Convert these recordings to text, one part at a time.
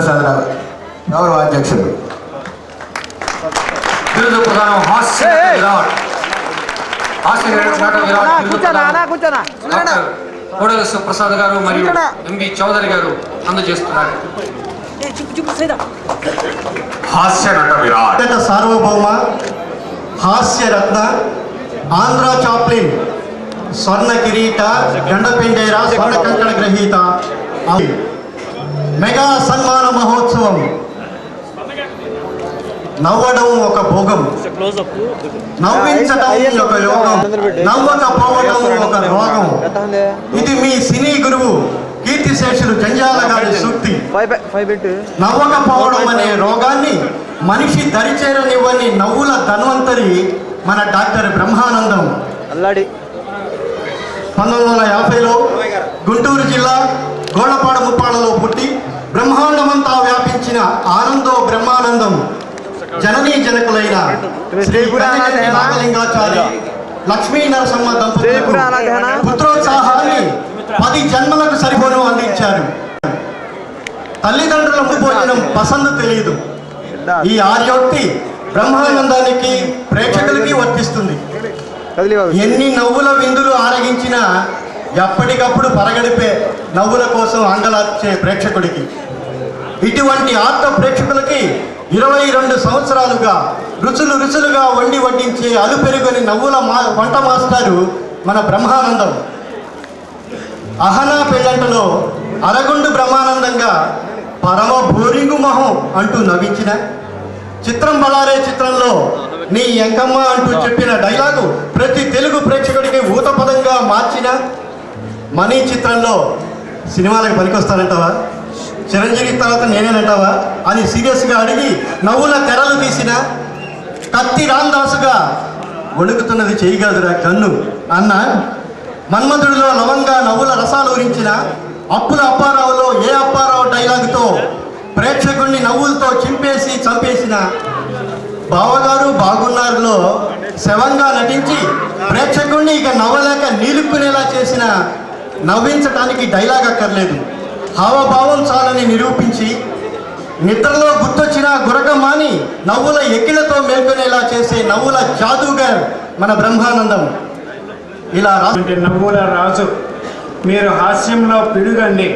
ప్రసాదరావు గౌరవ అధ్యక్షుడు. బిరుదు ప్రధానం హాస్య విరాట్ కోడెల సుప్రసాద్ గారు మరియు ఎంవి చౌదరి గారు అందజేస్తున్నారు. హాస్య నట విరాట్ సార్వభౌమ హాస్య రత్న ఆంధ్ర చాప్లిన్ స్వర్ణ కిరీట గండపెండేరా స్వర్ణ కంకణ గ్రహీత మెగా సన్మాన మహోత్సవం. నవ్వడం ఒక భోగం, నవ్వించడం ఒక యోగం, నవ్వకపోవడం ఒక రోగం. ఇది మీ సినీ గురువు కీర్తిశేషులు జంజాల గారి సూక్తి. నవ్వకపోవడం అనే రోగాన్ని మనిషి దరిచేరనివ్వని నవ్వుల ధన్వంతరి మన డాక్టర్ బ్రహ్మానందం. 1950లో గుంటూరు జిల్లా గోళ్లపాడు ముప్పాడలో పుట్టి బ్రహ్మాండమంతా వ్యాపించిన ఆనందో బ్రహ్మానందం జననీ జనకులైన శ్రీ నాగలింగాచారి లక్ష్మీ నరసమ్మ దంపతులకు పుత్రోత్సాహాన్ని 10 జన్మలకు సరిపోను అందించారు. తల్లిదండ్రుల భోజనం పసందు తెలియదు. ఈ ఆర్యోక్తి బ్రహ్మానందానికి ప్రేక్షకులకి వర్తిస్తుంది. ఎన్ని నవ్వుల విందులు ఆరగించినా ఎప్పటికప్పుడు పరగడిపే నవ్వుల కోసం అంగలార్చే ప్రేక్షకుడికి, ఇటువంటి ఆర్త ప్రేక్షకులకి 22 సంవత్సరాలుగా రుచులుగా వండి వడ్డించే అలుపెరుగని నవ్వుల వంట మాస్టారు మన బ్రహ్మానందం. అహనా పెళ్ళంటలో అరగుండు బ్రహ్మానందంగా పరమ బోరింగు మొహం అంటూ నవ్వించిన, చిత్రం బలారే చిత్రంలో నీ ఎంకమ్మ అంటూ చెప్పిన డైలాగు ప్రతి తెలుగు ప్రేక్షకుడికి ఊతపదంగా మార్చిన, మనీ చిత్రంలో సినిమాలకు పనికొస్తానంటావా, చిరంజీవి తర్వాత నేనేనంటావా అని సీరియస్గా అడిగి నవ్వుల తెరలు తీసిన, కత్తి రాందాసుగా వణుకుతున్నది చేయగలదురా కన్ను అన్న, మన్మధుడిలో లవంగా నవ్వుల రసాలు ఊరించిన, అప్పుల అప్పారావులో ఏ అప్పారావు డైలాగుతో ప్రేక్షకుడిని నవ్వులతో చింపేసి చంపేసిన, బావగారు బాగున్నారులో శవంగా నటించి ప్రేక్షకుడిని ఇక నవ్వలేక నీలుక్కునేలా చేసిన, నవ్వించడానికి డైలాగ్ అక్కర్లేదు, హావభావం చాలని నిరూపించి, నిద్రలో గుర్తొచ్చిన గురకమాని నవ్వుల ఎక్కిళ్లతో మేల్కొనేలా చేసే నవ్వుల జాదూగర్ మన బ్రహ్మానందం. ఇలా నవ్వుల రాజు, మీరు హాస్యంలో పిడుగండి.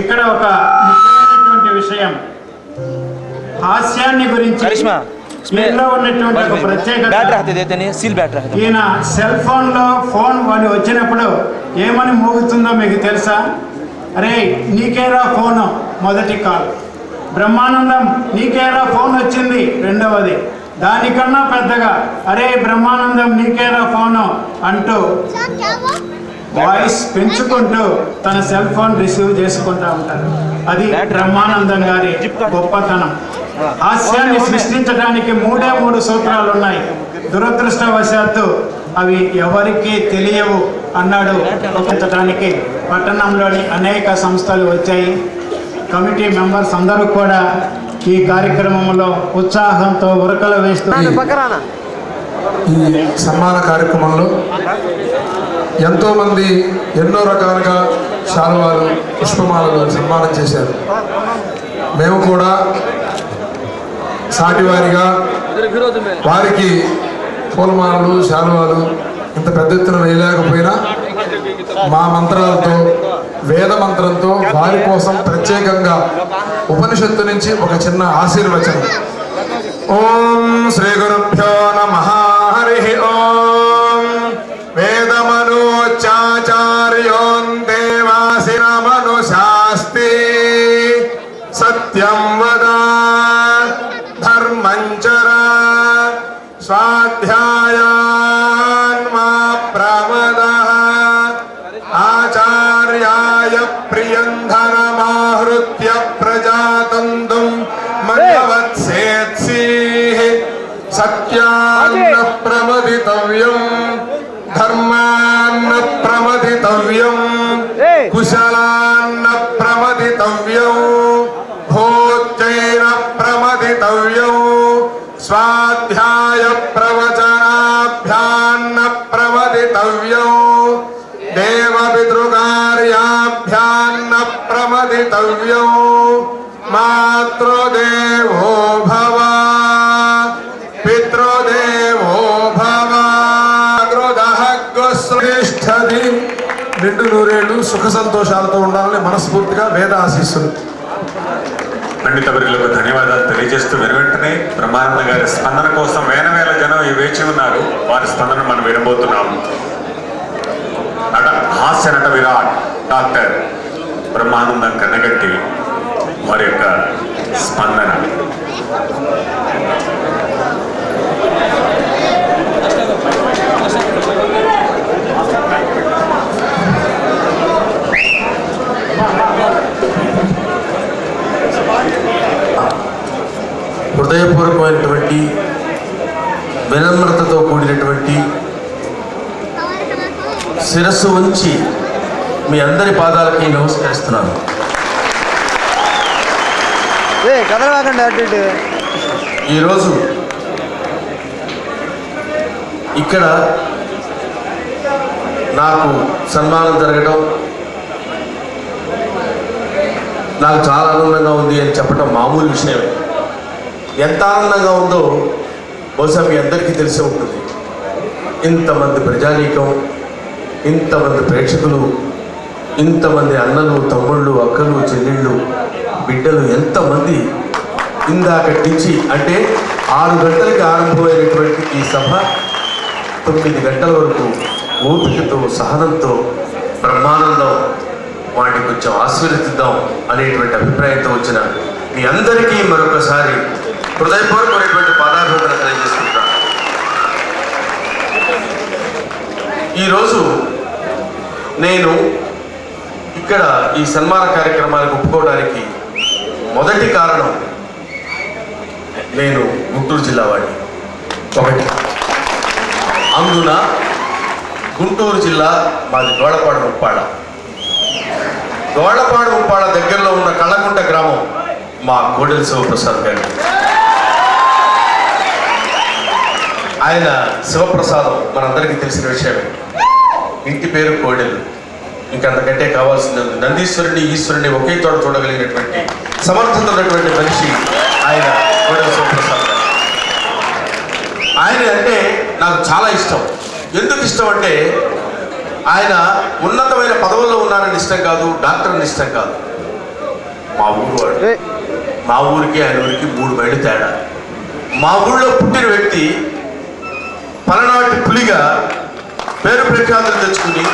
ఇక్కడ ఒక ముఖ్యమైనటువంటి విషయం, హాస్యాన్ని గురించి ఉన్నటువంటి ఒక ప్రత్యేకత. ఈయన సెల్ ఫోన్లో ఫోన్ వాడి వచ్చినప్పుడు ఏమని మోగుతుందో మీకు తెలుసా? అరే నీకేరా ఫోను మొదటి కాల్, బ్రహ్మానందం నీకేరా ఫోన్ వచ్చింది రెండవది, దానికన్నా పెద్దగా అరే బ్రహ్మానందం నీకేరా ఫోను అంటూ వాయిస్ పెంచుకుంటూ తన సెల్ ఫోన్ రిసీవ్ చేసుకుంటూ ఉంటారు. అది బ్రహ్మానందం గారి గొప్పతనం. హాస్యాన్ని సృష్టించడానికి 3 సూత్రాలు ఉన్నాయి. దురదృష్టవశాత్తు అవి ఎవరికీ తెలియవు అన్నాడు. పెంచడానికి పట్టణంలోని అనేక సంస్థలు వచ్చాయి. కమిటీ మెంబర్స్ అందరూ కూడా ఈ కార్యక్రమంలో ఉత్సాహంతో ఉరకలు వేస్తూ ఈ సన్మాన కార్యక్రమంలో ఎంతోమంది ఎన్నో రకాలుగా శాలువాలు పుష్పమాలలు సన్మానం చేశారు. మేము కూడా సాటివారిగా వారికి పూలమాలలు శాలువాలు ఇంత పెద్ద ఎత్తున వేయలేకపోయినా మా మంత్రాలతో వేద మంత్రంతో వారి కోసం ప్రత్యేకంగా ఉపనిషత్తు నుంచి ఒక చిన్న ఆశీర్వచనం. ఓం శ్రీ గురుభ్యో నమః. హరి ఓం. వేదమనోచాచార్యోన్ దేవాసినమనుశాస్తి సత్యం వద ధర్మం చర స్వాధ్యాయాన్ మా ప్రమదః ఆచార్యాయ ప్రియంధనమాహృత్య ప్రజాతంతుం మన్యవత్సేత్సీః సత్యాన్న ప్రమదితవ్యం ధర్మాన్న ప్రమదితవ్యం కుశలాన్న ప్రమదితవ్యం భోజ్యైన ప్రమదితవ్యం స్వాధ్యాయ ప్రవచనాభ్యాన్న ప్రమదితవ్యం దేవ పితృకార్యాభ్యాన్న ప్రమదితవ్యం మాతృదేవో భవ పితృదేవో భవ శ్రేష్ఠది. నిండు నూరేళ్లు సుఖ సంతోషాలతో ఉండాలని మనస్ఫూర్తిగా వేద ఆశీస్సులు. పండిత వర్యులకు ధన్యవాదాలు తెలియజేస్తూ వెనువెంటనే బ్రహ్మానంద గారి స్పందన కోసం వేల జనం వేచి ఉన్నారు. వారి స్పందన మనం వినబోతున్నాము. హాస్య నట విరాట్ డాక్టర్ బ్రహ్మానందం కన్నగట్టి వారి యొక్క స్పందన. హృదయపూర్వకమైనటువంటి వినమ్రతతో కూడినటువంటి శిరస్సు ఉంచి మీ అందరి పాదాలకి నమస్కరిస్తున్నాను. ఈరోజు ఇక్కడ నాకు సన్మానం జరగడం నాకు చాలా ఆనందంగా ఉంది అని చెప్పడం మామూలు విషయమే. ఎంత ఆనందంగా ఉందో బహుశా మీ అందరికీ తెలిసే ఉంటుంది. ఇంతమంది ప్రజానీకం, ఇంతమంది ప్రేక్షకులు, ఇంతమంది అన్నలు, తమ్ముళ్ళు, అక్కలు, చెల్లెళ్ళు, బిడ్డలు, ఎంతమంది ఇందాకటి నుంచి అంటే 6 గంటలకి ఆరంభమైనటువంటి ఈ సభ 9 గంటల వరకు ఓపికతో, సహనంతో, బ్రహ్మానందం వాటిని కొంచెం ఆశీర్వదిద్దాం అనేటువంటి అభిప్రాయంతో వచ్చిన మీ అందరికీ మరొకసారి హృదయపూర్వకమైనటువంటి పాదాభివందన తెలియజేసుకుంటాను. ఈరోజు నేను ఇక్కడ ఈ సన్మాన కార్యక్రమానికి ఒప్పుకోవడానికి మొదటి కారణం, నేను గుంటూరు జిల్లా వాడిని. ఒకటి, అందున గుంటూరు జిల్లా మాది గోళపాడు ముప్పాడ. గోళపాడు ముప్పాడ దగ్గరలో ఉన్న కళ్ళకుంట గ్రామం మా కోడెల శివప్రసాద్ గారు. ఆయన శివప్రసాదం మనందరికీ తెలిసిన విషయమే. ఇంటి పేరు కోడెలు, ఇంకంతకంటే కావాల్సింది నందీశ్వరుని, ఈశ్వరుని ఒకే తోట చూడగలిగినటువంటి సమర్థత ఉన్నటువంటి మనిషి ఆయన కోడెల శివప్రసాద్ గారు. ఆయన అంటే నాకు చాలా ఇష్టం. ఎందుకు ఇష్టం అంటే ఆయన ఉన్నతమైన పదవుల్లో ఉన్నారని ఇష్టం కాదు, డాక్టర్ అని ఇష్టం కాదు. మా ఊరు వాడు, మా ఊరికి ఆయన ఊరికి 3 మైళ్ళు తేడా. మా ఊళ్ళో పుట్టిన వ్యక్తి పలనాటి పులిగా పేరు ప్రఖ్యాతులు తెచ్చుకుని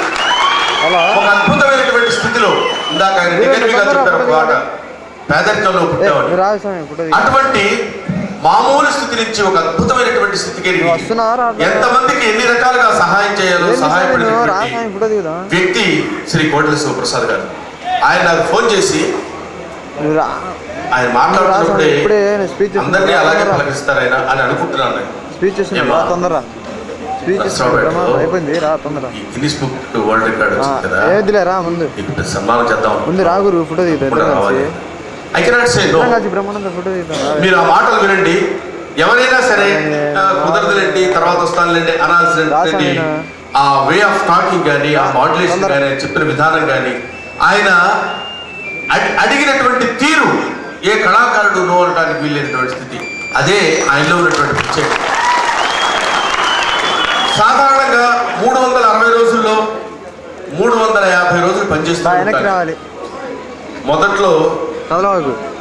ఒక అద్భుతమైనటువంటి స్థితిలో, ఇందాక ఆయన నిగర్విగా చెప్పారు మాట, పేదరికంలో పుట్టేవాడు. అటువంటి మామూలు స్థితి నుంచి ఒక అద్భుతమైనటువంటి స్థితికి ఎంతమందికి ఎన్ని రకాలుగా సహాయం చేయాలో సహాయపడినటువంటి వ్యక్తి శ్రీ కోడెల శివప్రసాద్ గారు. ఆయన నాకు ఫోన్ చేసి ఆయన మాట్లాడుతున్నప్పుడే అందరినీ అలాగే పలకరిస్తారు ఆయన అని అనుకుంటున్నాను. గిన్నిస్ బుక్ వరల్డ్ రికార్డ్ వచ్చింది కదా, ఇప్పుడు సన్మానం చేద్దాం. I cannot say no. మీరు ఆ మాటలు వినండి. ఎవరైనా సరే కుదరదులేండి, తర్వాత వస్తానులేండి అనాల్సింది ఆ వే ఆఫ్ టాకింగ్ కానీ, ఆ మాడ్యులేషన్ కానీ, చెప్పిన విధానం కానీ, ఆయన అడిగినటువంటి తీరు ఏ కళాకారుడు నో అనడానికి వీలైనటువంటి స్థితి, అదే ఆయనలో ఉన్నటువంటి ప్రత్యేకత. సాధారణంగా 360 రోజుల్లో 350 రోజులు పనిచేస్తారు. మొదట్లో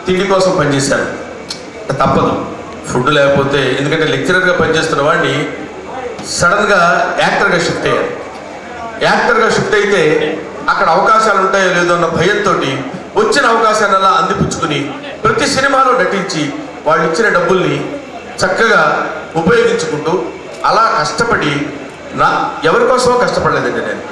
తిండి కోసం పనిచేశాను, తప్పదు, ఫుడ్ లేకపోతే. ఎందుకంటే లెక్చరర్గా పనిచేస్తున్న వాడిని సడన్గా యాక్టర్గా షిఫ్ట్ అయ్యాను. యాక్టర్గా షిఫ్ట్ అయితే అక్కడ అవకాశాలు ఉంటాయో లేదో అన్న భయంతో వచ్చిన అవకాశాన్ని అలా అందిపుచ్చుకుని ప్రతి సినిమాలో నటించి వాళ్ళు ఇచ్చిన డబ్బుల్ని చక్కగా ఉపయోగించుకుంటూ అలా కష్టపడి ఎవరి కోసమో కష్టపడలేదండి. నేను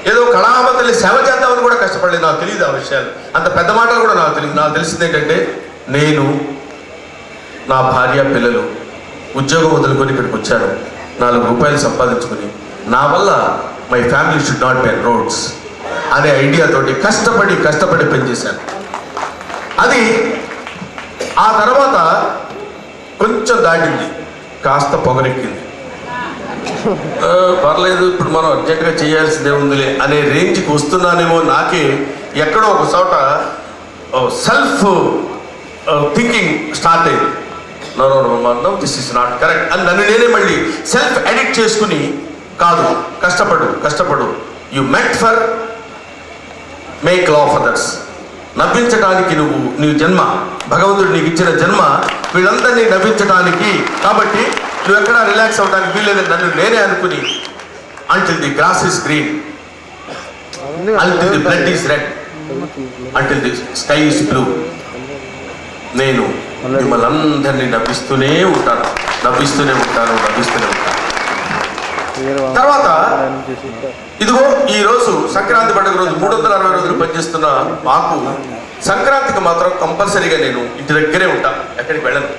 ఏదో కళామంతల్ని సేవ చేద్దామని కూడా కష్టపడలేదు. నాకు తెలియదు ఆ విషయాలు, అంత పెద్ద మాటలు కూడా నాకు తెలియదు. నాకు తెలిసింది ఏంటంటే, నేను నా భార్య పిల్లలు ఉద్యోగం వదులుకొని ఇక్కడికి వచ్చాను. 4 రూపాయలు సంపాదించుకుని నా వల్ల my family should not be on roads అనే ఐడియాతోటి కష్టపడి పనిచేశాను. అది ఆ తర్వాత కొంచెం దాటింది, కాస్త పొగరెక్కింది. పర్లేదు, ఇప్పుడు మనం అర్జెంటుగా చేయాల్సిందే ఉందిలే అనే రేంజ్కి వస్తున్నానేమో. నాకే ఎక్కడో ఒక చోట సెల్ఫ్ స్టార్ట్ అయింది. No this is not correct అని నన్ను నేనే మళ్ళీ సెల్ఫ్ ఎడిట్ చేసుకుని, కాదు కష్టపడు you meant for make laugh of others. నవ్వించడానికి నీ జన్మ, భగవంతుడు నీకు ఇచ్చిన జన్మ వీళ్ళందరినీ నవ్వించడానికి. కాబట్టి నువ్వు ఎక్కడా రిలాక్స్ అవ్వడానికి వీల్లేదని నన్ను నేనే అనుకుని, until the grass is green, until the blood is red, until the sky is blue, నేను మిమ్మల్ని అందరినీ నవ్విస్తూనే ఉంటాను. తర్వాత ఇదిగో ఈ రోజు సంక్రాంతి పండుగ రోజు 360 రోజులు పనిచేస్తున్న మాకు సంక్రాంతికి మాత్రం కంపల్సరీగా నేను ఇంటి దగ్గరే ఉంటాను, ఎక్కడికి వెళ్ళను.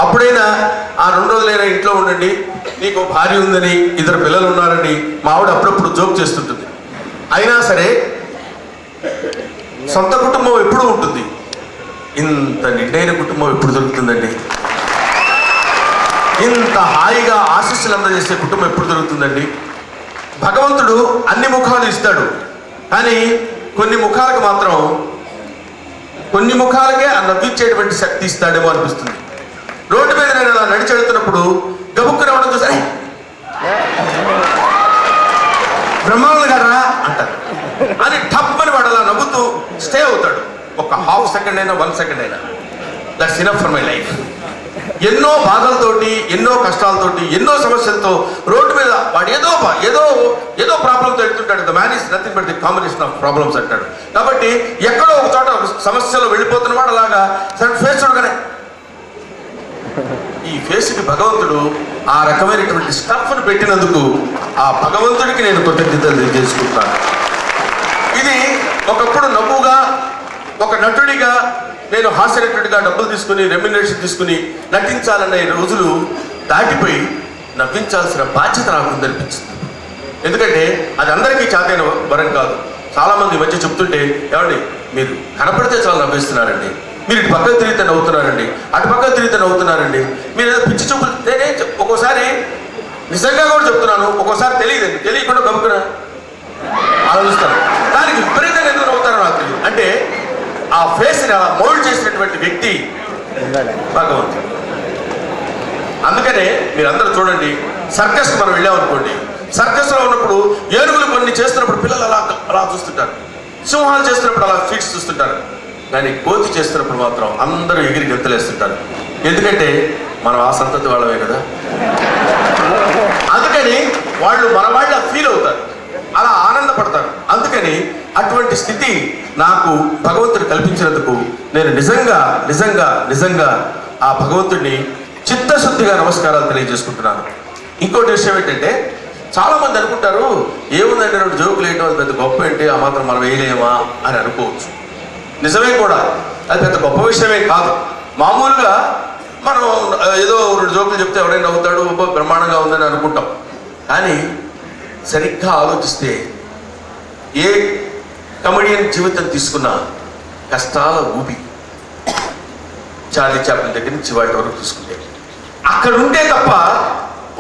అప్పుడైనా ఆ 2 రోజులైనా ఇంట్లో ఉండండి, నీకు భార్య ఉందని 2 పిల్లలు ఉన్నారని మా ఆవిడ అప్పుడప్పుడు జోక్ చేస్తుంటుంది. అయినా సరే సొంత కుటుంబం ఎప్పుడూ ఉంటుంది. ఇంత నిండైన కుటుంబం ఎప్పుడు దొరుకుతుందండి? ఇంత హాయిగా ఆశీస్సులు అందజేసే కుటుంబం ఎప్పుడు దొరుకుతుందండి? భగవంతుడు అన్ని ముఖాలు ఇస్తాడు, కానీ కొన్ని ముఖాలకే ఆ నవ్వించేటువంటి శక్తి ఇస్తాడేమో అనిపిస్తుంది. రోడ్డు మీద నేను అలా నడిచి వెళ్తున్నప్పుడు గబుక్కున రావడం చూసా, బ్రహ్మానంద గారా అంటారు అని టప్పని వాడు అలా నవ్వుతూ స్టే అవుతాడు. ఒక ½ సెకండ్ అయినా 1 సెకండ్ అయినా. That's enough for my life. ఎన్నో బాధలతోటి, ఎన్నో కష్టాలతోటి, ఎన్నో సమస్యలతో రోడ్డు మీద వాడు ఏదో ప్రాబ్లంతో వెళ్తుంటాడు. The man is nothing but the combination of problems అంటాడు. కాబట్టి ఎక్కడో ఒక చోట సమస్యలో వెళ్ళిపోతున్న వాడు అలాగా ఫేస్ చూడగానే, ఈ ఫేస్కి భగవంతుడు ఆ రకమైనటువంటి స్టఫ్ను పెట్టినందుకు ఆ భగవంతుడికి నేను కృతజ్ఞతలు తెలియజేసుకుంటాను. ఇది ఒకప్పుడు నవ్వుగా, ఒక నటుడిగా, నేను హాస్య నటుడిగా డబ్బులు తీసుకుని, రెమ్యునరేషన్ తీసుకుని నటించాలనే రోజులు దాటిపోయి నవ్వించాల్సిన బాధ్యత నాకు ఉందనిపించింది. ఎందుకంటే అది అందరికీ చేతైన వరం కాదు. చాలామంది ఈ మధ్య చెప్తుంటే, ఏమండి మీరు కనపడితే చాలా నవ్విస్తున్నారండి, మీరు ఇటు పక్కకు తిరిగితే నవ్వుతున్నారండి, అటు పక్కకు తిరిగితే నవ్వుతున్నారండి, మీరు ఏదో పిచ్చి చూపులు. నేనే ఒక్కోసారి నిజంగా కూడా చెప్తున్నాను, ఒక్కోసారి తెలియకుండా గబుక్కున ఆలోచిస్తాను. దానికి విపరీతంగా ఎందుకు నవ్వుతారో నాకు తెలియదు. అంటే ఆ ఫేస్ని అలా మౌల్డ్ చేసినటువంటి వ్యక్తి భగవంతుడు. అందుకనే మీరందరూ చూడండి, సర్కస్కి మనం వెళ్ళామనుకోండి, సర్కస్లో ఉన్నప్పుడు ఏనుగులు కొన్ని చేస్తున్నప్పుడు పిల్లలు అలా చూస్తుంటారు, సింహాలు చేస్తున్నప్పుడు అలా ఫీట్స్ చూస్తుంటారు, కానీ కోతి చేస్తున్నప్పుడు మాత్రం అందరూ ఎగిరి గెంతులేస్తుంటారు. ఎందుకంటే మనం ఆ సంతతి వాళ్ళమే కదా. అందుకని వాళ్ళు మన వాళ్ళ ఫీల్ అవుతారు, అలా ఆనందపడతారు. అందుకని అటువంటి స్థితి నాకు భగవంతుడు కల్పించినందుకు నేను నిజంగా ఆ భగవంతుడిని చిత్తశుద్ధిగా నమస్కారాలు తెలియజేసుకుంటున్నాను. ఇంకోటి విషయం ఏంటంటే, చాలామంది అనుకుంటారు ఏముందంటే 2 జోకులు వేయడం అది పెద్ద గొప్ప ఏంటి, ఆ మాత్రం మనం వేయలేమా అని అనుకోవచ్చు. నిజమే కూడా, అది పెద్ద గొప్ప విషయమే కాదు. మామూలుగా మనం ఏదో 2 జోకులు చెప్తే ఎవడైనా నవ్వుతాడు, బ్రహ్మాండంగా ఉందని అనుకుంటాం. కానీ సరిగ్గా ఆలోచిస్తే ఏ కమెడియన్ జీవితం తీసుకున్న కష్టాల ఊబి, చార్లీ చాప్లిన్ దగ్గర నుంచి వాటి వరకు తీసుకుంటే, అక్కడ ఉంటే తప్ప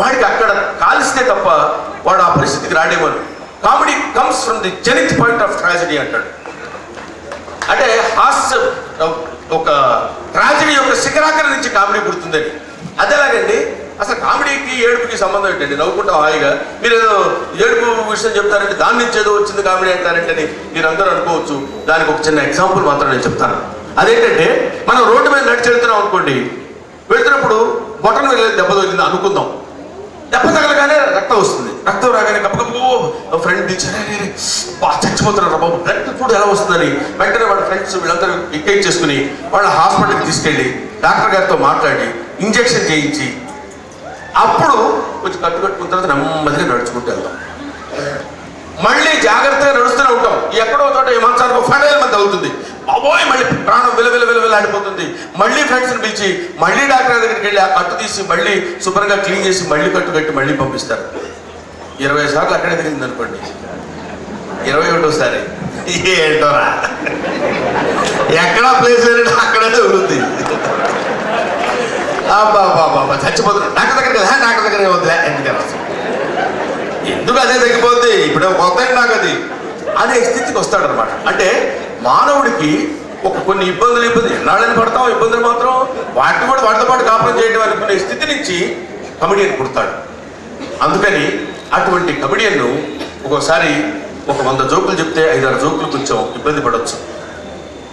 వాడికి అక్కడ కాలిస్తే తప్ప వాడు ఆ పరిస్థితికి రాడేమని. Comedy comes from the zenith point of tragedy అంటాడు. అంటే హాస్య ఒక ట్రాజడీ యొక్క శిఖరాగ్రం నుంచి కామెడీ పుడుతుందని. అదేలాగండి, అసలు కామెడీకి ఏడుపుకి సంబంధం ఏంటండి? నవ్వుకుంటాం హాయిగా, మీరు ఏదో ఏడుపు విషయం చెప్తారంటే దాని నుంచి ఏదో వచ్చింది కామెడీ అంటారంటే అని మీరు అందరూ అనుకోవచ్చు. దానికి ఒక చిన్న ఎగ్జాంపుల్ మాత్రం నేను చెప్తాను. అదేంటంటే, మనం రోడ్డు మీద నడిచి వెళ్తున్నాం అనుకోండి, వెళ్తున్నప్పుడు బొటన్ దెబ్బ తగిలింది అనుకుందాం. దెబ్బ తగలగానే రక్తం వస్తుంది. రక్తం రాగానే గప్ప ఫ్రెండ్ టీచర్ చచ్చిపోతున్నారు బాబు, బ్లడ్ ఫుడ్ ఎలా వస్తుందని వెంటనే వాళ్ళ ఫ్రెండ్స్ వీళ్ళందరూ ఎంకరేజ్ చేసుకుని వాళ్ళ హాస్పిటల్కి తీసుకెళ్ళి డాక్టర్ గారితో మాట్లాడి ఇంజెక్షన్ చేయించి అప్పుడు కొంచెం కట్టుకున్న తర్వాత నెమ్మదిగా నడుచుకుంటూ వెళ్తాం. మళ్ళీ జాగ్రత్తగా నడుస్తూనే ఉంటాం. ఎక్కడో చోట ఈ మంచానికి ఫైనల్ మంది అవుతుంది, బాబోయ్ మళ్ళీ ప్రాణం విలవిలాడిపోతుంది. మళ్ళీ ఫ్రెండ్స్ని పిలిచి మళ్ళీ డాక్టర్ దగ్గరికి వెళ్ళి ఆ కట్టు తీసి మళ్ళీ శుభ్రంగా క్లీన్ చేసి మళ్ళీ కట్టు కట్టి మళ్ళీ పంపిస్తారు. 20 సార్లు అక్కడే దిగింది అనుకోండి, 21వ ఏంటోరా ఎక్కడా ప్లేస్ లేదంటే అక్కడే ఉంటుంది. బాబా చచ్చిపోతున్నాడు, డాక్టర్ దగ్గర వద్దులే, ఎందుకు అదే తగ్గిపోద్ది, ఇప్పుడు కొత్త నాకు అది అనే స్థితికి వస్తాడనమాట. అంటే మానవుడికి కొన్ని ఇబ్బందులు ఎన్నాళ్ళని పడతాం, ఇబ్బందులు మాత్రం వాటిని కూడా వాటితో పాటు కాపురం చేయడం అనుకునే స్థితి నుంచి కమెడియన్ పుడతాడు. అందుకని అటువంటి కమెడియన్ను ఒక్కోసారి ఒక 100 జోకులు చెప్తే 5-6 జోకులు కొంచెం ఇబ్బంది పడవచ్చు.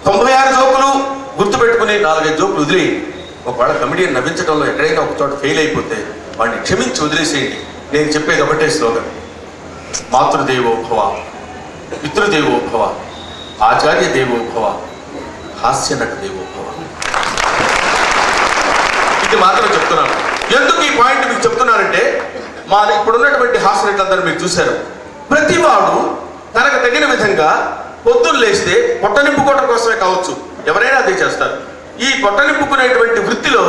96 జోకులు గుర్తుపెట్టుకుని 4-5 జోకులు వదిలి ఒకవేళ కమెడియన్ నవ్వించడంలో ఎక్కడైనా ఒక చోట ఫెయిల్ అయిపోతే వాడిని క్షమించి వదిలేసేయండి. నేను చెప్పేది ఒకటే స్లోగన్: మాతృదేవో భవ, పితృదేవో భవ, ఆచార్య దేవో భవ, హాస్య నట దేవో భవ. ఇది మాత్రం చెప్తున్నాను. ఎందుకు ఈ పాయింట్ మీకు చెప్తున్నానంటే, ఇప్పుడు ఉన్నటువంటి హాస్య నటులందరూ మీరు చూశారు. ప్రతివాడు తనకు తగిన విధంగా పొద్దున్న లేస్తే పొట్ట నింపుకోవడం కోసమే కావచ్చు, ఎవరైనా అదే చేస్తారు. ఈ పొట్ట నింపుకునేటువంటి వృత్తిలో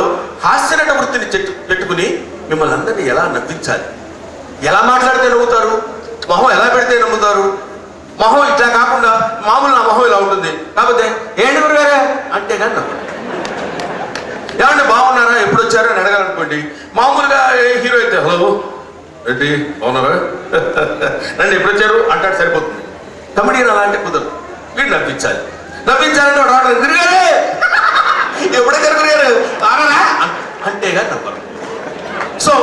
హాస్యనట వృత్తిని పెట్టుకుని మిమ్మల్ని అందరినీ ఎలా నవ్వించాలి, ఎలా మాట్లాడితే నవ్వుతారు, మొహం ఎలా పెడితే నవ్వుతారు. మొహం ఇట్లా కాకుండా మామూలు నా మొహం ఇలా ఉంటుంది, కాకపోతే ఏంటి గురుగారే అంటే కానీ నవ్వండి. ఏమంటే బాగున్నారా, ఎప్పుడు వచ్చారో అని అడగాలనుకోండి. మామూలుగా హీరో అయితే హలో ఏంటి బాగున్నారా రండి ఎప్పుడు వచ్చారు అంటాడు, సరిపోతుంది. కమెడీని అలా అంటే కుదరదు. వీడు నవ్వించాలి. నవ్వించాలంటే వాడు గురుగారే ఎప్పుడైతే గురుగారు ఆగరా అంటేగా నవ్వరు. సో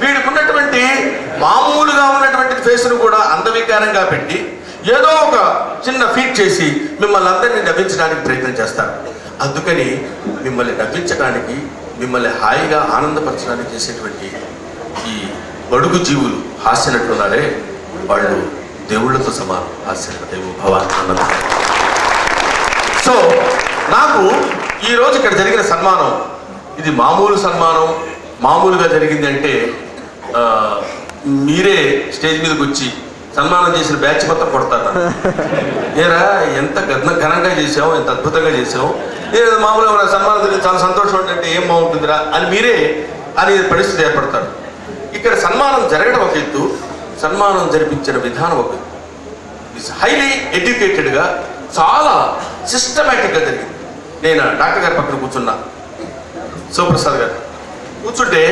వీడికి ఉన్నటువంటి మామూలుగా ఉన్నటువంటి ఫేస్ను కూడా అందవికారంగా పెట్టి ఏదో ఒక చిన్న ఫీట్ చేసి మిమ్మల్ని అందరినీ నవ్వించడానికి ప్రయత్నం చేస్తారు. అందుకని మిమ్మల్ని నవ్వించడానికి, మిమ్మల్ని హాయిగా ఆనందపరచడానికి చేసేటువంటి ఈ బడుగు జీవులు హాస్యనట్లున్నారే, వాళ్ళు దేవుళ్ళతో సమానం. హాస్యనట దేవో భవ అన్నది. సో నాకు ఈరోజు ఇక్కడ జరిగిన సన్మానం ఇది మామూలు సన్మానం. మామూలుగా జరిగింది అంటే మీరే స్టేజ్ మీదకి వచ్చి సన్మానం చేసిన బ్యాచ్ మొత్తం కొడతారు. ఏరా ఎంత ఘనంగా చేసావు, ఎంత అద్భుతంగా చేసావు, నేను మామూలుగా సన్మానం జరిగింది చాలా సంతోషం అంటే ఏం బాగుంటుందిరా అని మీరే అనే పరిస్థితి ఏర్పడతారు. ఇక్కడ సన్మానం జరగడం ఒక ఎత్తు, సన్మానం జరిపించిన విధానం ఒక ఎత్తు. ఇట్స్ హైలీ ఎడ్యుకేటెడ్గా చాలా సిస్టమేటిక్గా జరిగింది. నేను డాక్టర్ గారి పక్కన కూర్చున్నా, శివప్రసాద్ గారు కూర్చుంటే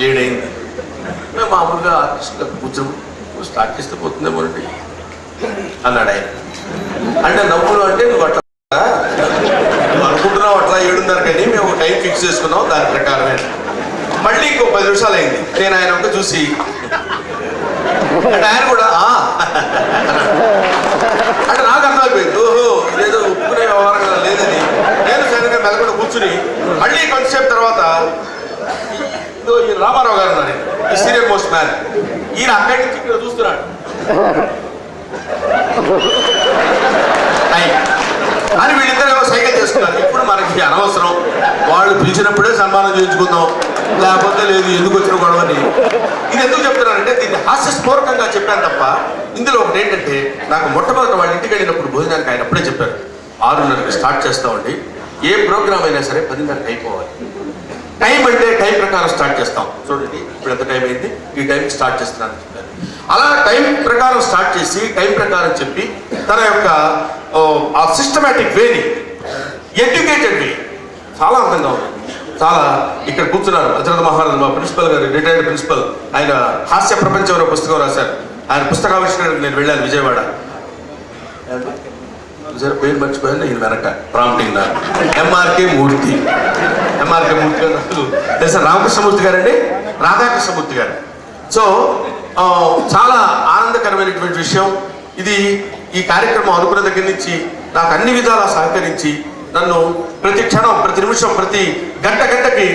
7 అయింది. మేము మామూలుగా ఆర్టిస్ట్గా కూర్చోము, స్టార్ట్ చేస్తే పోతుందేమో అండి అన్నాడు ఆయన. అంటే నవ్వులు అంటే నువ్వు అట్లా నువ్వు అనుకుంటున్నావు అట్లా 7:30 కానీ మేము టైం ఫిక్స్ చేసుకున్నాం, దాని ప్రకారమే. మళ్ళీ ఇంకో 10 నిమిషాలు అయింది. నేను ఆయన ఒక చూసి అంటే ఆయన కూడా అంటే నాకు అర్థమైపోయింది, ఓహో ఇదేదో ఒప్పుకునే వ్యవహారం కదా లేదని. నేను సరిగ్గా మెలకుండా కూర్చుని మళ్ళీ కొంతసేపు తర్వాత ఈ రామారావు గారు ఉన్నారు, ఈ సీనియర్ మోస్ట్ మ్యాన్, ఈయన అక్కడి నుంచి ఇక్కడ చూస్తున్నాడు అని వీళ్ళిద్దరు సైకిల్ చేసుకున్నారు. ఇప్పుడు మనకి అనవసరం, వాళ్ళు పిలిచినప్పుడే సన్మానం చేయించుకుందాం, లేకపోతే లేదు ఎందుకు వచ్చిన గొడవని. ఇది ఎందుకు చెప్తున్నానంటే దీన్ని హాస్యస్ఫూర్తంగా చెప్పాను తప్ప ఇందులో ఒకటి ఏంటంటే, నాకు మొట్టమొదటి వాళ్ళ ఇంటికి వెళ్ళినప్పుడు భోజనానికి ఆయన అప్పుడే చెప్పారు 6:30కి స్టార్ట్ చేస్తామండి, ఏ ప్రోగ్రామ్ అయినా సరే 10:30కి అయిపోవాలి. టైం అంటే టైం ప్రకారం స్టార్ట్ చేస్తాం. చూడండి ఇప్పుడు ఎంత టైం అయింది, ఈ టైంకి స్టార్ట్ చేస్తున్నాను చెప్పారు. అలా టైం ప్రకారం స్టార్ట్ చేసి టైం ప్రకారం చెప్పి తన యొక్క ఆ సిస్టమేటిక్ వేని, ఎడ్యుకేటెడ్ వే చాలా అందంగా ఉంది. చాలా ఇక్కడ కూర్చున్నారు అచరథ మహారాజు మా ప్రిన్సిపల్ గారు, రిటైర్డ్ ప్రిన్సిపల్. ఆయన హాస్య ప్రపంచం అనే పుస్తకం రాశారు. ఆయన పుస్తకావిష్కరణకు నేను వెళ్ళాను విజయవాడ. పేరు మర్చిపోయాను, ఈయన వెనక ప్రాంప్టింగ్ నా ఎంఆర్కే మూర్తి. ఎంఆర్కే మూర్తి గారు అసలు తెలుసా, రామకృష్ణమూర్తి గారండి, రాధాకృష్ణమూర్తి గారు. సో చాలా ఆనందకరమైనటువంటి విషయం ఇది. ఈ కార్యక్రమం అనుకున్న దగ్గర నుంచి నాకు అన్ని విధాలా సహకరించి నన్ను ప్రతి క్షణం, ప్రతి నిమిషం, ప్రతి గంటకి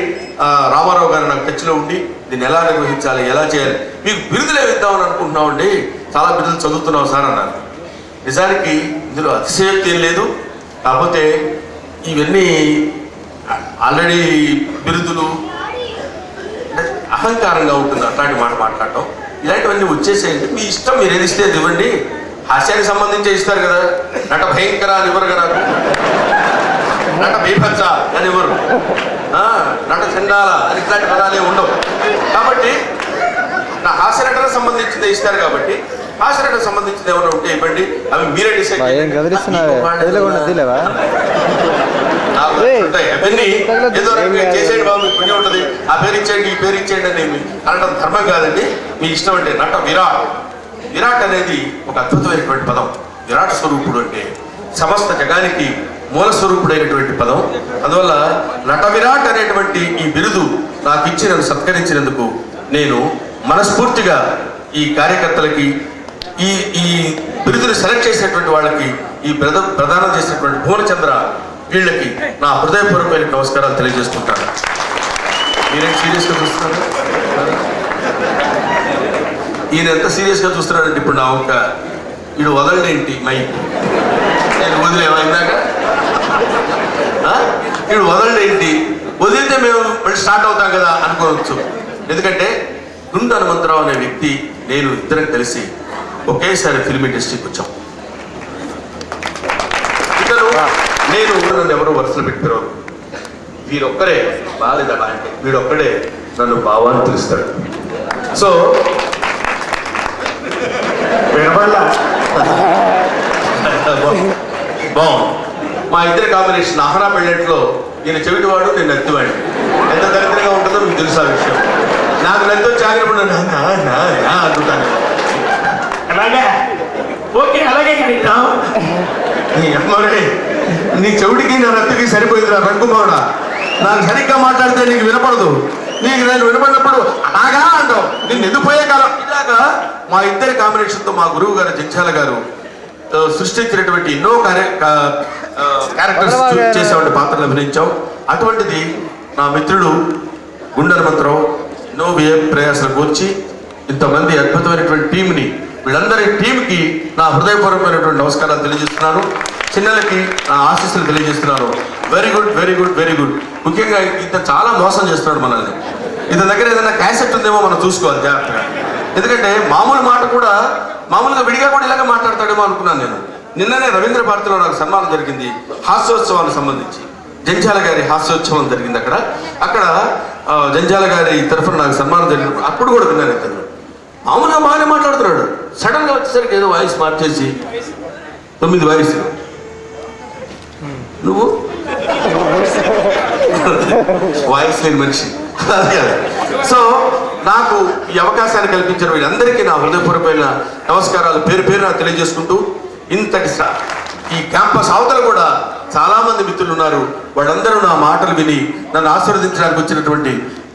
రామారావు గారు నాకు టచ్లో ఉండి దీన్ని ఎలా నిర్వహించాలి, ఎలా చేయాలి, మీకు బిరుదులే ఇద్దామని అనుకుంటున్నామండి, చాలా బిరుదులు చదువుతున్నావు సార్ అన్నారు. నిజానికి ఇందులో అతిశయోక్తి ఏం లేదు. కాకపోతే ఇవన్నీ ఆల్రెడీ బిరుదులు అహంకారంగా ఉంటుంది అట్లాంటి మాట మాట్లాడటం. ఇలాంటివన్నీ వచ్చేసేయండి, మీ ఇష్టం, మీరు ఏది ఇస్తే అది ఇవ్వండి. హాస్యానికి సంబంధించే ఇస్తారు కదా, నట భయంకర అని ఇవ్వరు కదా, నట బీభత్స అని ఇవ్వరు, నట చండాల అని ఇట్లాంటి పదాలే ఉండవు. కాబట్టి నా హాస్యనటకు సంబంధించింది ఇస్తారు కాబట్టి హాస్యనటకు సంబంధించింది ఏమైనా ఉంటే ఇవ్వండి, అవి మీరే డిసైడ్ ఏదో రకంగా చేసేయండి బాబు, పుణ్యం ఉంటుంది, ఆ పేరు ఇచ్చేయండి ఈ పేరు ఇచ్చేయండి అని అనడం ధర్మం కాదండి, మీ ఇష్టం. అంటే నట విరాట్, విరాట్ అనేది ఒక అద్భుతమైనటువంటి పదం. విరాట్ స్వరూపుడు అంటే సమస్త జగానికి మూల స్వరూపుడైనటువంటి పదం. అందువల్ల నట విరాట్ అనేటువంటి ఈ బిరుదు నాకు ఇచ్చి నన్ను సత్కరించినందుకు నేను మనస్ఫూర్తిగా ఈ కార్యకర్తలకి, ఈ బిరుదుని సెలెక్ట్ చేసినటువంటి వాళ్ళకి, ఈ ప్రదానం చేసినటువంటి భువనచంద్ర వీళ్ళకి నా హృదయపూర్వకమైన నమస్కారాలు తెలియజేసుకుంటాను. మీరేం సీరియస్గా చూస్తున్నారు? ఈయన ఎంత సీరియస్గా చూస్తున్నాడంటే ఇప్పుడు నా ఒక వీడు వదలడేంటి మైక్ నేను వదిలేమైందాక వీడు వదలడేంటి, వదిలితే మేము మళ్ళీ స్టార్ట్ అవుతాం కదా అనుకోవచ్చు. ఎందుకంటే గుండు హనుమంతరావు అనే వ్యక్తి నేను ఇద్దరం కలిసి ఒకేసారి ఫిల్మ్ ఇండస్ట్రీకి వచ్చాం. ఇతను నేను నన్ను ఎవరో వరుసలు పెట్టారు, వీరొక్కరే బాలేదా అంటే వీడొక్కడే నన్ను బావా అని పిలుస్తాడు. సో బాగుంది. మా ఇద్దరి కాంబినేషన్ ఆహరా పెళ్ళెట్లో ఈయన చెవిటివాడు, నేను నత్తివాడిని. ఎంత దరిద్రంగా ఉంటుందో మీకు తెలుసు ఆ విషయం. నాకు నత్తి వచ్చి ఆగినప్పుడు అంటుంటాను. అలాగే ఓకే అలాగే నీ చెవిటికి నా నత్తికి సరిపోయింది రంగుమోడా. నాకు సరిగ్గా మాట్లాడితే నీకు వినపడదు, నీకు నేను వినపడినప్పుడు అలాగా అంటావు. నేను ఎందుకు పోయే కాలం ఇలాగా మా ఇద్దరి కాంబినేషన్తో మా గురువు గారు జంచాల గారు సృష్టించినటువంటి ఎన్నో క్యారెక్టర్స్ చేసేవాడి పాత్రలు అభినయించాం. అటువంటిది నా మిత్రుడు గుండు హనుమంతరావు ఎన్నో ప్రయాసాలు కూర్చి ఇంతమంది అద్భుతమైనటువంటి టీంని, వీళ్ళందరి టీంకి నా హృదయపూర్వకమైనటువంటి నమస్కారాలు తెలియజేస్తున్నాను. చిన్నలకి నా ఆశీస్సులు తెలియజేస్తున్నాను. Very good, very good, very good. ముఖ్యంగా ఇతను చాలా మోసం చేస్తున్నాడు మనల్ని. ఇతని దగ్గర ఏదైనా క్యాసెట్ ఉందేమో మనం చూసుకోవాలి జాగ్రత్తగా. ఎందుకంటే మామూలు మాట కూడా మామూలుగా విడిగా కూడా ఇలాగ మాట్లాడతాడేమో అనుకున్నాను నేను. నిన్ననే రవీంద్ర భారతిలో నాకు సన్మానం జరిగింది హాస్యోత్సవానికి సంబంధించి. జంజాల గారి హాస్యోత్సవం జరిగింది అక్కడ జంజాల గారి తరఫున నాకు సన్మానం జరిగినప్పుడు అప్పుడు కూడా విన్నాను. ఇతను మామూలుగా బాగానే మాట్లాడుతున్నాడు, సడన్గా వచ్చేసరికి ఏదో వాయిస్ మార్చేసి 9 వాయిస్లు నువ్వు వాయిస్ లేని మనిషి. సో నాకు ఈ అవకాశాన్ని కల్పించిన వీళ్ళందరికీ నా హృదయపూర్వకమైన నమస్కారాలు పేరు పేరున తెలియజేసుకుంటూ, ఇంతటి ఈ క్యాంపస్ అవతల కూడా చాలా మంది మిత్రులు ఉన్నారు. వాళ్ళందరూ నా మాటలు విని నన్ను ఆశీర్వదించడానికి వచ్చినటువంటి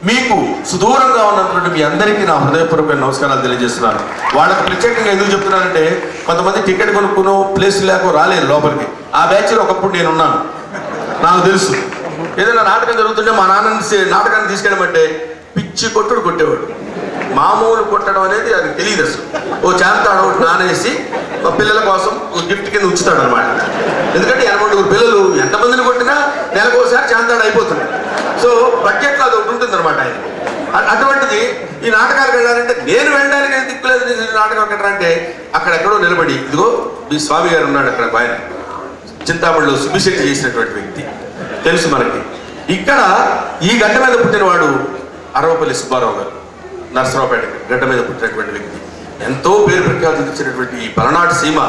మీకు సుదూరంగా ఉన్నటువంటి మీ అందరికీ నా హృదయపూర్వకమైన నమస్కారాలు తెలియజేస్తున్నాను. వాళ్ళకి ప్రత్యేకంగా ఎందుకు చెప్తున్నానంటే కొంతమంది టికెట్ కొనుక్కునో ప్లేస్ లేకో రాలేదు లోపలికి. ఆ బ్యాచ్లో ఒకప్పుడు నేనున్నాను, నాకు తెలుసు. ఏదైనా నాటకం జరుగుతుంటే మా నాన్నని నాటకాన్ని తీసుకెళ్ళమంటే పిచ్చి కొట్టుడు కొట్టేవాడు. మామూలు కొట్టడం అనేది అది తెలియదు అసలు. ఓ చాంతాడు నానేసి పిల్లల కోసం గిఫ్ట్ కింద ఉంచుతాడు అనమాట. ఎందుకంటే 80 పిల్లలు ఎంతమందిని కొట్టినా నెలకోసారి చాంతాడు అయిపోతుంది. సో బడ్జెట్లో అది ఒకటి ఉంటుంది అనమాట ఆయన. అటువంటిది ఈ నాటకాలకు వెళ్ళాలంటే నేను వెళ్ళడానికి దిక్కులేదు. నాటకం ఎక్కడంటే అక్కడెక్కడో నిలబడి ఇదిగో మీ స్వామి గారు ఉన్నాడు అక్కడ ఆయన చింతామణిలో సుబ్బిశెట్టి చేసినటువంటి వ్యక్తి తెలుసు మనకి. ఇక్కడ ఈ గడ్డ మీద పుట్టినవాడు అరవపల్లి సుబ్బారావు గారు, నరసరావుపేట గడ్డ మీద పుట్టినటువంటి వ్యక్తి. ఎంతో పేరు ప్రఖ్యాతులు తెచ్చినటువంటి ఈ పలనాటి సీమ,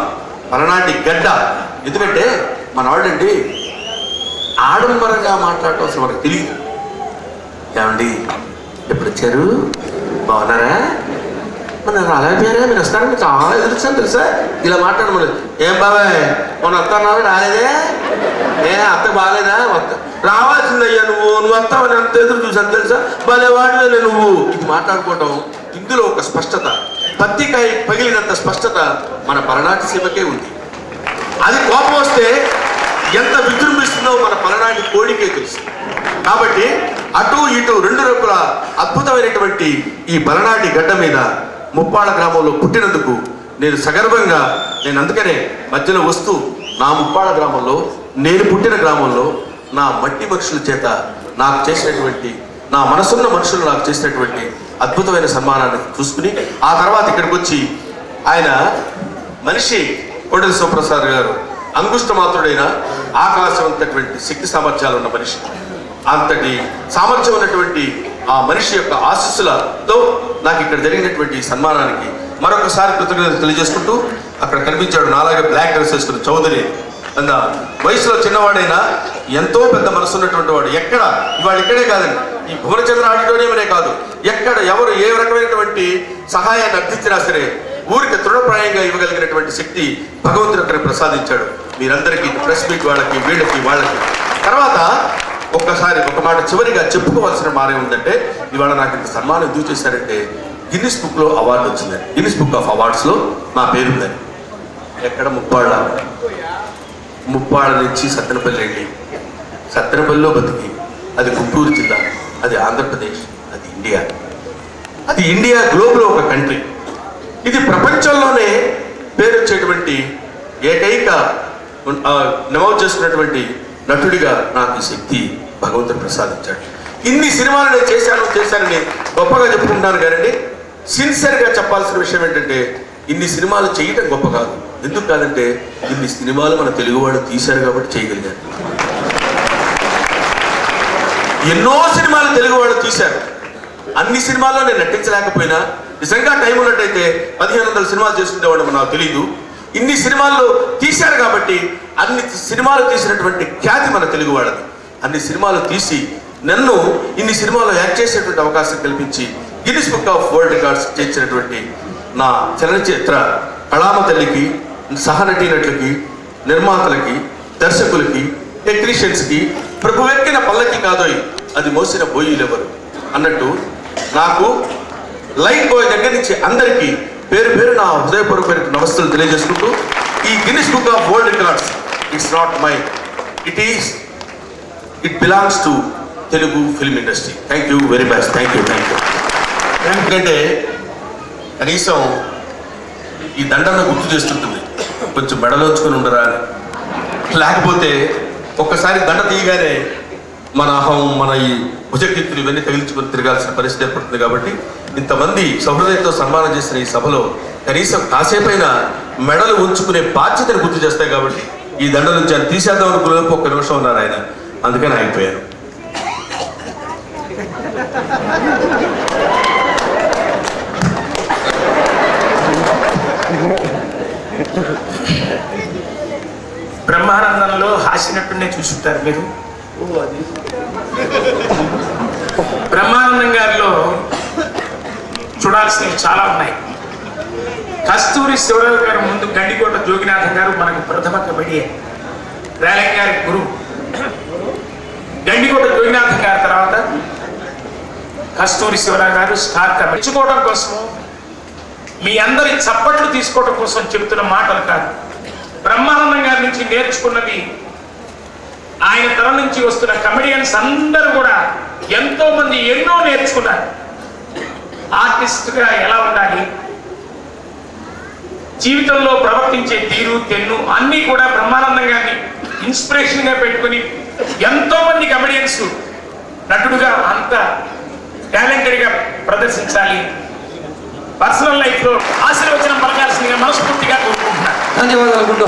పలనాటి గడ్డ. ఎందుకంటే మన వాళ్ళండి ఆడంబరంగా మాట్లాడటం అసలు మనకు తెలియదు. ఏమండి ఎప్పుడు వచ్చారు, బాగున్నారా, మన అలాగే పేరే మీరు వస్తారని చాలా ఎదురుస్తాను తెలుసా, ఇలా మాట్లాడు. మరి ఏం బాబాయ్ మొన్న వస్తున్నావు రాలేదే, అత్త బాగాలేదా, రావాల్సిందయ్యా నువ్వు వస్తావని అంత ఎదురు చూసాను తెలుసా, భలే వాడిలే నువ్వు. ఇది మాట్లాడుకోవటం, ఇందులో ఒక స్పష్టత, పత్తికాయ పగిలినంత స్పష్టత మన పలనాటి సీమకే ఉంది. అది కోపం వస్తే ఎంత విజృంభిస్తుందో మన పలనాటి కోడికే తెలుసు. కాబట్టి అటు ఇటు 2 రంగుల అద్భుతమైనటువంటి ఈ పలనాటి గడ్డ మీద ముప్పాళ్ళ గ్రామంలో పుట్టినందుకు నేను సగర్వంగా, నేను అందుకనే మధ్యలో వస్తూ నా ముప్పాళ్ళ గ్రామంలో, నేను పుట్టిన గ్రామంలో నా మట్టి మనుషుల చేత నాకు చేసినటువంటి, నా మనసున్న మనుషులు నాకు చేసినటువంటి అద్భుతమైన సన్మానాన్ని చూసుకుని ఆ తర్వాత ఇక్కడికి వచ్చి ఆయన మనిషి కోడెల శివప్రసాద్ గారు అంగుష్ట మాత్రుడైన ఆకాశవంతటువంటి శక్తి సామర్థ్యాలు ఉన్న మనిషి. అంతటి సామర్థ్యం ఉన్నటువంటి ఆ మనిషి యొక్క ఆశీస్సులతో నాకు ఇక్కడ జరిగినటువంటి సన్మానానికి మరొకసారి కృతజ్ఞతలు తెలియజేసుకుంటూ, అక్కడ కనిపించాడు నాలాగే బ్లాక్ డ్రెస్ వేసుకున్న చౌదరి. అంద వయసులో చిన్నవాడైనా ఎంతో పెద్ద మనసు ఉన్నటువంటి వాడు. ఎక్కడ ఇవాళ ఇక్కడే కాదండి, ఈ భువనచంద్ర ఆడిటోరియంనే కాదు, ఎక్కడ ఎవరు ఏ రకమైనటువంటి సహాయాన్ని అర్థించినా సరే ఊరికి తృణప్రాయంగా ఇవ్వగలిగినటువంటి శక్తి భగవంతుడు అక్కడ ప్రసాదించాడు మీరందరికీ, ప్రెస్ మీట్ వాళ్ళకి, వీళ్ళకి, వాళ్ళకి. తర్వాత ఒక్కసారి ఒక మాట చివరిగా చెప్పుకోవాల్సిన మాట ఏముందంటే, ఇవాళ నాకు ఇంత సన్మానం ఎందుకు చేశారంటే, గిన్నిస్ బుక్లో అవార్డు వచ్చిందని. గిన్నిస్ బుక్ ఆఫ్ అవార్డ్స్లో నా పేరు ఉందని. ఎక్కడ ముప్పాళ్ళ నుంచి సత్తెనపల్లి వెళ్ళి, సత్తెనపల్లిలో బతికి, అది గుంటూరు జిల్లా, అది ఆంధ్రప్రదేశ్, అది ఇండియా. అది ఇండియా గ్లోబ్లో ఒక కంట్రీ. ఇది ప్రపంచంలోనే పేరు వచ్చేటువంటి ఏకైక నమోదు చేసుకున్నటువంటి నటుడిగా నాకు ఈ శక్తి భగవంతుడు ప్రసాదించాడు. ఇన్ని సినిమాలు నేను చేశానని గొప్పగా చెప్పుకుంటున్నాను కానీ సిన్సియర్గా చెప్పాల్సిన విషయం ఏంటంటే, ఇన్ని సినిమాలు చేయటం గొప్ప కాదు. ఎందుకు కాదంటే, ఇన్ని సినిమాలు మన తెలుగు వాళ్ళు తీశారు కాబట్టి చేయగలిగారు. ఎన్నో సినిమాలు తెలుగు వాళ్ళు తీశారు. అన్ని సినిమాల్లో నేను నటించలేకపోయినా, నిజంగా టైం ఉన్నట్టయితే 1500 సినిమాలు చేసుకునేవాడు నాకు తెలియదు. ఇన్ని సినిమాల్లో తీశారు కాబట్టి అన్ని సినిమాలు తీసినటువంటి ఖ్యాతి మన తెలుగు వాళ్ళది. అన్ని సినిమాలు తీసి నన్ను ఇన్ని సినిమాల్లో యాక్ట్ చేసేటువంటి అవకాశం కల్పించి Guinness book of world records చేర్చినటువంటి నా చలనచిత్ర కళామ తల్లికి, సహనటీనటులకి, నిర్మాతలకి, దర్శకులకి, టెక్నీషియన్స్కి, ప్రభువెక్కిన పల్లకి కాదోయ్ అది మోసిన బోయిలెవరు అన్నట్టు నాకు లైట్ బాయ్ దగ్గర నుంచి అందరికీ పేరు పేరు నా హృదయపూర్వకమైన నమస్తులు తెలియజేసుకుంటూ, ఈ Guinness book of world records it's not my, it belongs to Telugu film industry. Thank you very much. Thank you. ఎందుకంటే కనీసం ఈ దండను గుర్తు చేస్తుంటుంది, కొంచెం మెడలోంచుకొని ఉండరా అని. లేకపోతే ఒక్కసారి దండ తీయగానే మన అహం, మన ఈ భుజకీర్తులు ఇవన్నీ తగిలించుకొని తిరగాల్సిన పరిస్థితి ఏర్పడుతుంది. కాబట్టి ఇంతమంది సహృదయంతో సన్మానం చేసిన ఈ సభలో కనీసం కాసేపైనా మెడలు ఉంచుకునే బాధ్యతను గుర్తు చేస్తాయి. కాబట్టి ఈ దండ నుంచి ఆయన తీసేద్దాం అనుకునే ఒక్క నిమిషం ఉన్నారు ఆయన, అందుకని ఆగిపోయాను. బ్రహ్మానందంలో హాస్యనటుడినే చూసుంటారు మీరు. బ్రహ్మానందం గారిలో చూడాల్సినవి చాలా ఉన్నాయి. కస్తూరి శివరావు గారు ముందు గండికోట జోగినాథం గారు మనకు ప్రథమ కబడ్డీ, రేలంగి గారి గురువు. గండికోట జోగినాథం గారి తర్వాత కస్తూరి శివరావు గారు స్టార్ కబడ్డీ. మెచ్చుకోవడం కోసము, మీ అందరి చప్పట్లు తీసుకోవడం కోసం చెప్తున్న మాటలు కాదు. బ్రహ్మానందం గారి నుంచి నేర్చుకున్నది, ఆయన తరం నుంచి వస్తున్న కమెడియన్స్ అందరూ కూడా ఎంతో మంది ఎన్నో నేర్చుకున్నారు. ఆర్టిస్ట్గా ఎలా ఉండాలి, జీవితంలో ప్రవర్తించే తీరు, తెన్ను అన్నీ కూడా బ్రహ్మానందం గారిని ఇన్స్పిరేషన్గా పెట్టుకుని ఎంతో మంది కమెడియన్స్ నటుడుగా అంత టాలెంటెడ్గా ప్రదర్శించాలి. పర్సనల్ లైఫ్లో ఆశీర్వచనం పలకాల్సిందిగా మనస్ఫూర్తిగా కోరుకుంటున్నాను. ధన్యవాదాలు గుండు.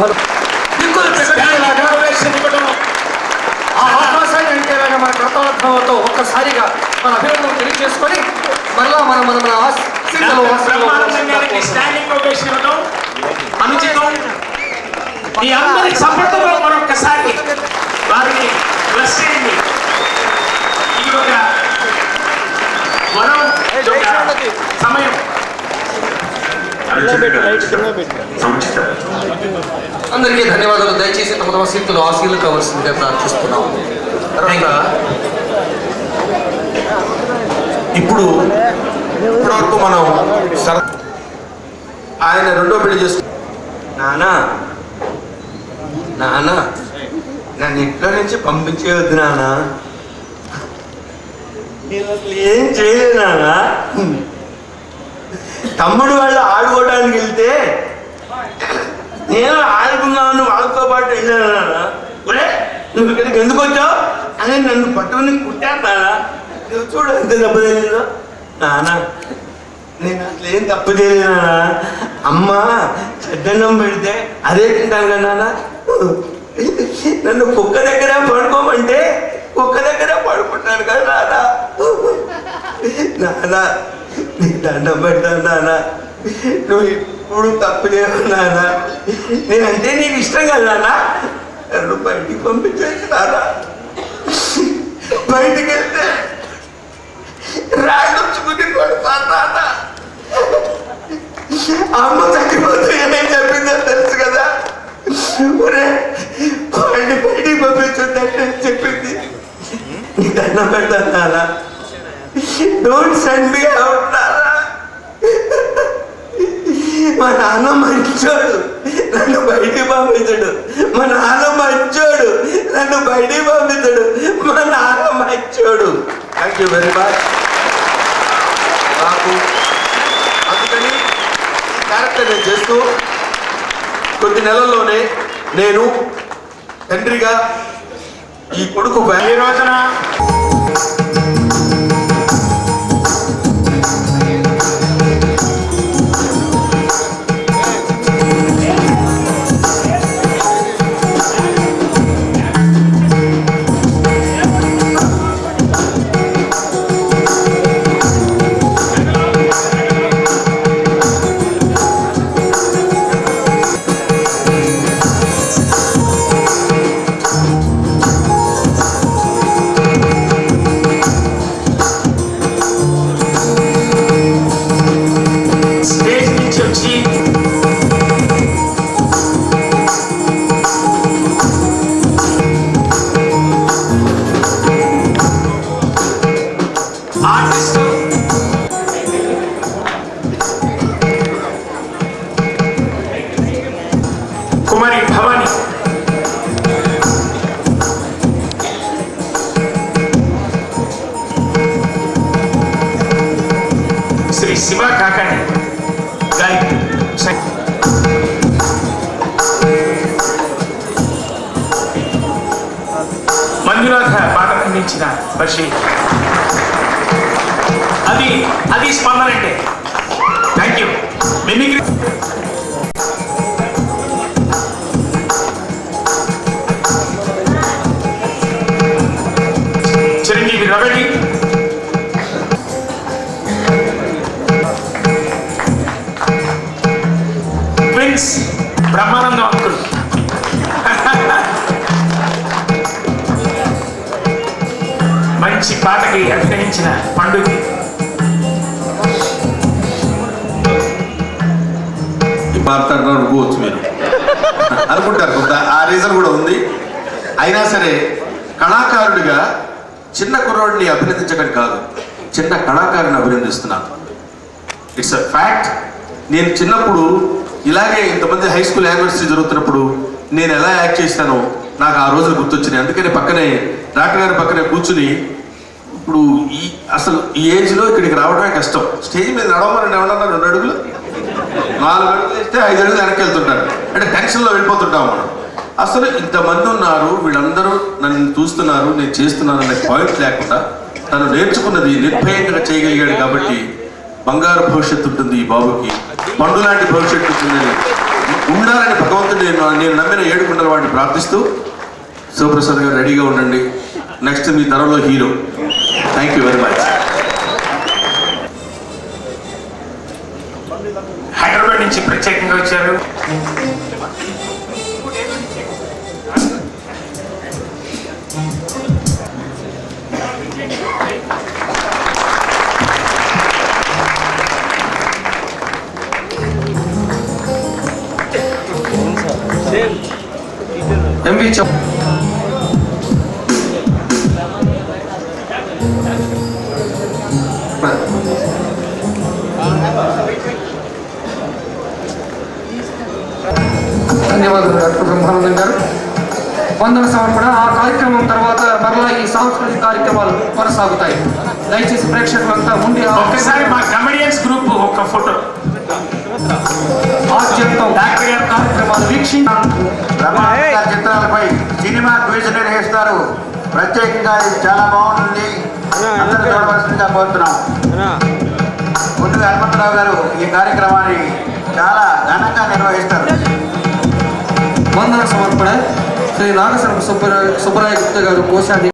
ఆ అవకాశాన్ని అంటే మన కృతజ్ఞతతో ఒక్కసారిగా మన అభినందనలు తెలియజేసుకొని మరలా మనం స్టాండింగ్ ఓవేషన్ ఇవ్వడం అనుచితం. మీ అందరి సపోర్టుతో మరొకసారి వారిని బ్లెస్ చేయండి. ఇది ఒక వరం, సమయం. అందరికీ ధన్యవాదాలు. దయచేసి తమ తమ సీట్లు ఆశీలు కావాల్సిందిగా ప్రార్థిస్తున్నాం. ఇప్పటివరకు మనం ఆయన రెండో పెళ్లి చేసుకు, నానా నన్ను ఇంట్లో నుంచి పంపించేవద్దు నానా, నేను అసలు ఏం చేయలేదు నానా. తమ్ముడు వాళ్ళు ఆడుకోవడానికి వెళ్తే నేను ఆడుకున్నాను, వాళ్ళతో పాటు వెళ్ళాను నాన్న. నువ్వు ఇక్కడికి ఎందుకు వచ్చావు అని నన్ను పట్టుకుని కుట్టాను నాన్న. నువ్వు చూడు ఎంత దెబ్బ తెలియదో నాన్న. నేను అసలు ఏం తప్పు చేయలేదు నాన్న. అమ్మ చెడ్డన్నం పెడితే అదే తింటాను కదా నాన్న. నన్ను కుక్క దగ్గర పడుకోమంటే కుక్క దగ్గర పడుకుంటాను కదా నాన్న. నాన్న నీకు దండం పెడతాను నాన్న, నువ్వు ఇప్పుడు తప్పు చేయవు నాన్న. నేనంటే నీకు ఇష్టం కదా నాన్న. నన్ను బయటికి పంపించేసి నాన్న. బయటికి వెళ్తే రాళ్ళుచ్చుకుని కొడతాను నాన్న. అమ్మ చచ్చిపోతూ ఏమేం చెప్పిందో తెలుసు కదా. ఒరే వాడిని బయటికి పంపించొద్దంటే చెప్పింది. నీ దండం పెడతాను నాన్న, డోంట్ సెండ్ మీ అవుట్ నాన్న. మా నాన్న మంచోడు, నన్ను బయటికి పంపించడు. మా నాన్న మంచోడు, నన్ను బయటికి పంపించడు. మా నాన్న మంచోడు. Thank you very much. నాకు అందుకని ఈ క్యారెక్టర్ నేను చేస్తూ కొద్ది నెలల్లోనే నేను తండ్రిగా ఈ కొడుకు ఈ రోజున స్టేజ్ నుంచి వచ్చి ఆర్టిస్ట్ కుమారి భవాని, శ్రీ శివ కాకాని గాయత్రి, మంజునాథ పాట అందించిన బషీర్. అది స్పందన అంటే. Thank you. Mimicry Chiranjeevi Ravali, twins Brahmanandam uncle, మంచి పాటకి అభినయించిన పండుగ, మాట్లాడడం అనుకోవచ్చు మీరు అనుకుంటారు, కొంత ఆ రీజన్ కూడా ఉంది. అయినా సరే కళాకారుడిగా చిన్న కుర్రాడిని అభినందించడం కాదు, చిన్న కళాకారుని అభినందిస్తున్నాను. It's a fact. నేను చిన్నప్పుడు ఇలాగే ఇంతమంది హై స్కూల్ యానివర్సరీ జరుగుతున్నప్పుడు నేను ఎలా యాక్ట్ చేస్తానో నాకు ఆ రోజులు గుర్తొచ్చినాయి. అందుకనే పక్కనే డాక్టర్ గారి పక్కనే కూర్చుని, ఇప్పుడు అసలు ఈ ఏజ్లో ఇక్కడికి రావడమే కష్టం. స్టేజ్ మీద నడవమని ఏమన్నా 2 అడుగులు 4 అడుగులు వేస్తే 5 అడుగులు వెనక్కి వెళ్తుంటారు. అంటే టెన్షన్లో వెళ్ళిపోతుంటాం మనం. అసలు ఇంతమంది ఉన్నారు, వీళ్ళందరూ నన్ను చూస్తున్నారు, నేను చేస్తున్నాను అనే పాయింట్ లేకుండా తను నేర్చుకున్నది నిర్భయంగా చేయగలిగాడు. కాబట్టి బంగారు భవిష్యత్తు ఉంటుంది ఈ బాబుకి, పండు లాంటి భవిష్యత్తు ఉంటుందని ఉండాలని భగవంతుడు నేను నమ్మిన 7 కుండల వాడిని ప్రార్థిస్తూ, శివప్రసాద్ గారు రెడీగా ఉండండి. నెక్స్ట్ మీ తరంలో hero. Thank you very much. Hyderabad నుంచి ప్రత్యేకంగా వచ్చారు. ఎంవి ధన్యవాదాలు డాక్టర్ బ్రహ్మానందం గారు. వందన సమర్పణ. ఆ కార్యక్రమం తర్వాత మరలా ఈ సాంస్కృతిక కార్యక్రమాలు కొనసాగుతాయి. దయచేసి ప్రేక్షకులంతా ఉండి ఒక్కసారి మా కమెడియన్స్ గ్రూప్ ఒక ఫోటో ఆద్యంతం డాక్టర్ గారి కార్యక్రమాలు చిత్రాలపై సినిమా క్విజ్ నిర్వహిస్తారు. ప్రత్యేకంగా ఇది చాలా బాగుంటుంది, అందరూ చూడవలసిందిగా కోరుతున్నాం. ముందుగా హనుమంతరావు గారు ఈ కార్యక్రమాన్ని చాలా ఘనంగా నిర్వహిస్తారు. వందన సమర్పణ శ్రీ నాగసరపు సుబ్బరాయ గుప్తా గారు కోశాధికారి.